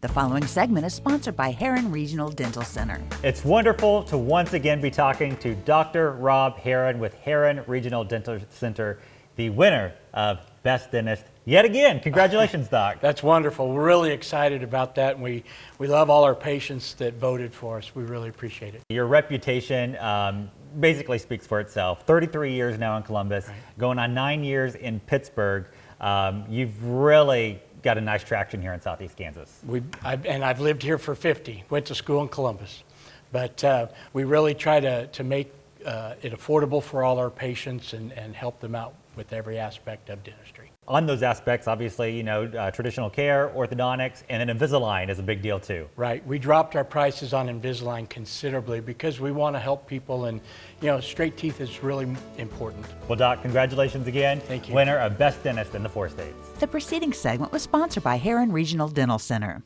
The following segment is sponsored by Herron Regional Dental Center. It's wonderful to once again be talking to Dr. Rob Herron with Herron Regional Dental Center, the winner of Best Dentist yet again. Congratulations, Doc. That's wonderful. We're really excited about that, and we love all our patients that voted for us. We really appreciate it. Your reputation basically speaks for itself. 33 years now in Columbus, Right. going on 9 years in Pittsburgh. You've really got a nice traction here in Southeast Kansas. I've lived here for 50, went to school in Columbus. But we really try to make it affordable for all our patients and help them out with every aspect of dentistry. On those aspects, obviously, traditional care, orthodontics, and then Invisalign is a big deal too. Right. We dropped our prices on Invisalign considerably because we want to help people, and straight teeth is really important. Well, Doc, congratulations again. Thank you. Winner of Best Dentist in the 4 states. The preceding segment was sponsored by Herron Regional Dental Center.